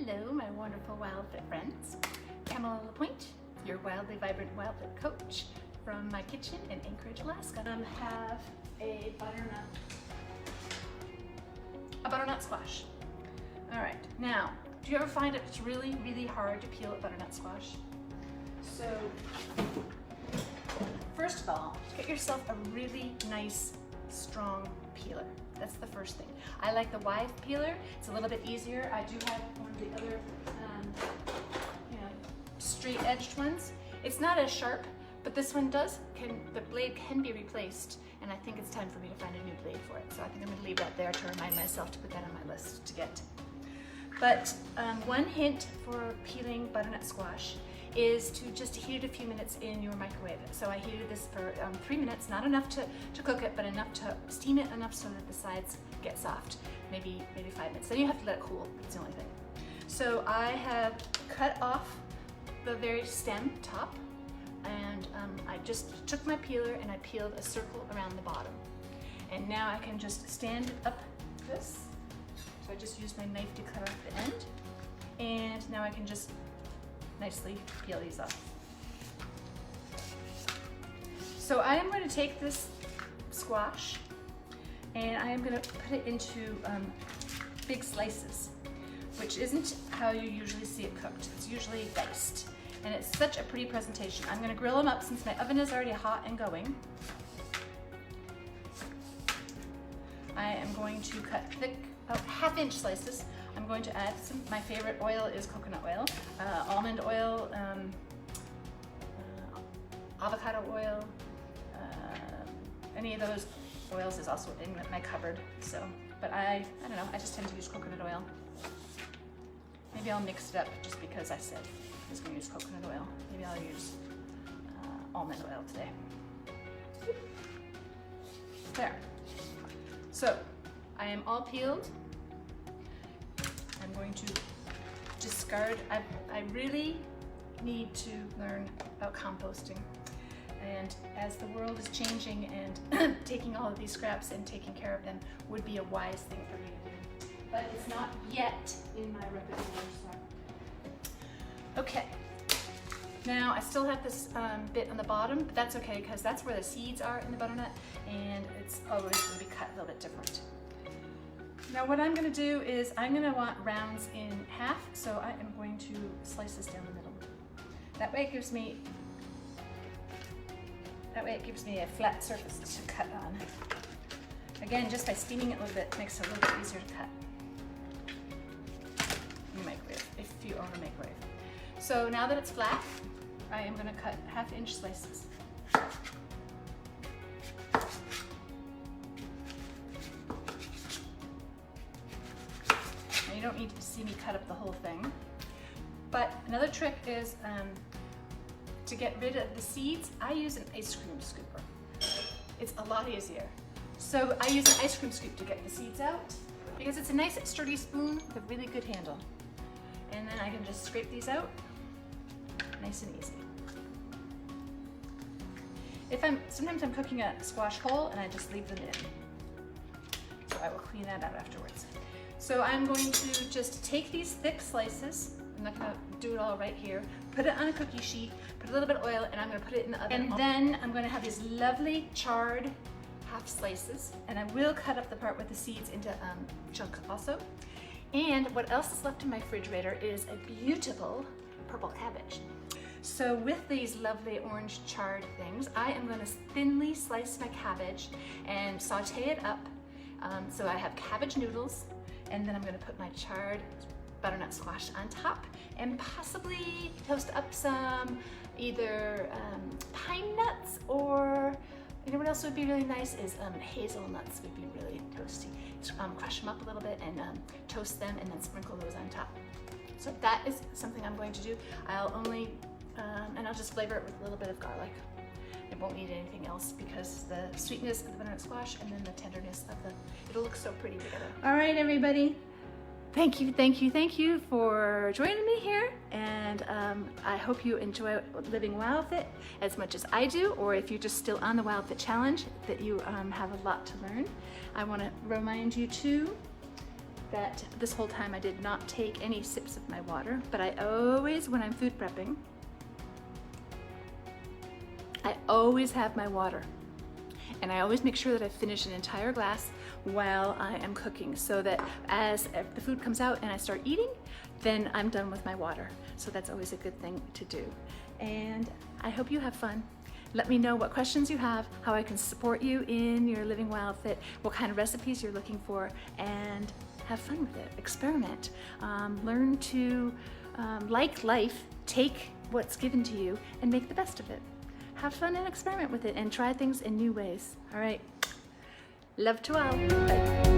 Hello, my wonderful WildFit friends. Pamela LaPointe, your wildly vibrant WildFit coach from my kitchen in Anchorage, Alaska. I have a butternut squash. All right, now, do you ever find it's really, really hard to peel a butternut squash? So, first of all, get yourself a really nice, strong peeler. That's the first thing. I like the WildFit peeler. It's a little bit easier. I do have one of the other, straight edged ones. It's not as sharp, but this one the blade can be replaced, and I think it's time for me to find a new blade for it. So I think I'm gonna leave that there to remind myself to put that on my list to get. But one hint for peeling butternut squash is to just heat it a few minutes in your microwave. So I heated this for 3 minutes, not enough to cook it, but enough to steam it enough so that the sides get soft, maybe 5 minutes. Then you have to let it cool, that's the only thing. So I have cut off the very stem top, and I just took my peeler and I peeled a circle around the bottom. And now I can just stand it up this. So I just used my knife to cut off the end. And now I can just nicely peel these off. So I am going to take this squash and I am going to put it into big slices, which isn't how you usually see it cooked. It's usually diced, and it's such a pretty presentation. I'm going to grill them up since my oven is already hot and going. I am going to cut thick, half-inch slices. I'm going to add my favorite oil is coconut oil, almond oil, avocado oil, any of those oils is also in my cupboard. So, but I don't know, I just tend to use coconut oil. Maybe I'll mix it up just because I said I was going to use coconut oil. Maybe I'll use almond oil today. There. So I am all peeled. I'm going to discard. I really need to learn about composting. And as the world is changing, and taking all of these scraps and taking care of them would be a wise thing for me to do. But it's not yet in my repertoire. So. Okay. Now I still have this bit on the bottom, but that's okay because that's where the seeds are in the butternut, and it's always going to be cut a little bit different. Now what I'm going to do is I'm going to want rounds in half, so I am going to slice this down the middle. That way it gives me a flat surface to cut on. Again, just by steaming it a little bit makes it a little bit easier to cut. In the microwave, if you own a microwave. So now that it's flat, I am going to cut half-inch slices. You don't need to see me cut up the whole thing. But another trick is to get rid of the seeds, I use an ice cream scooper. It's a lot easier. So I use an ice cream scoop to get the seeds out because it's a nice sturdy spoon with a really good handle. And then I can just scrape these out, nice and easy. Sometimes I'm cooking a squash whole and I just leave them in. So I will clean that out afterwards. So I'm going to just take these thick slices, I'm not going to do it all right here, put it on a cookie sheet, put a little bit of oil, and I'm going to put it in the oven. And then I'm going to have these lovely charred half slices, and I will cut up the part with the seeds into chunk also. And what else is left in my refrigerator is a beautiful purple cabbage. So with these lovely orange charred things, I am going to thinly slice my cabbage and saute it up. So I have cabbage noodles, and then I'm going to put my charred butternut squash on top and possibly toast up some either pine nuts, or you know what else would be really nice is hazelnuts would be really toasty. Crush them up a little bit and toast them and then sprinkle those on top. So that is something I'm going to do. And I'll just flavor it with a little bit of garlic. It won't need anything else because the sweetness of the butternut squash and then the tenderness of it'll look so pretty together. All right, everybody. Thank you for joining me here, and I hope you enjoy living WildFit as much as I do, or if you're just still on the WildFit challenge, that you have a lot to learn. I want to remind you to that this whole time I did not take any sips of my water, but I always, when I'm food prepping, I always have my water. And I always make sure that I finish an entire glass while I am cooking, so that as the food comes out and I start eating, then I'm done with my water. So that's always a good thing to do. And I hope you have fun. Let me know what questions you have, how I can support you in your living WildFit, what kind of recipes you're looking for, and have fun with it. Experiment. Learn to like life, take what's given to you, and make the best of it. Have fun and experiment with it and try things in new ways. All right. Love to all. Bye.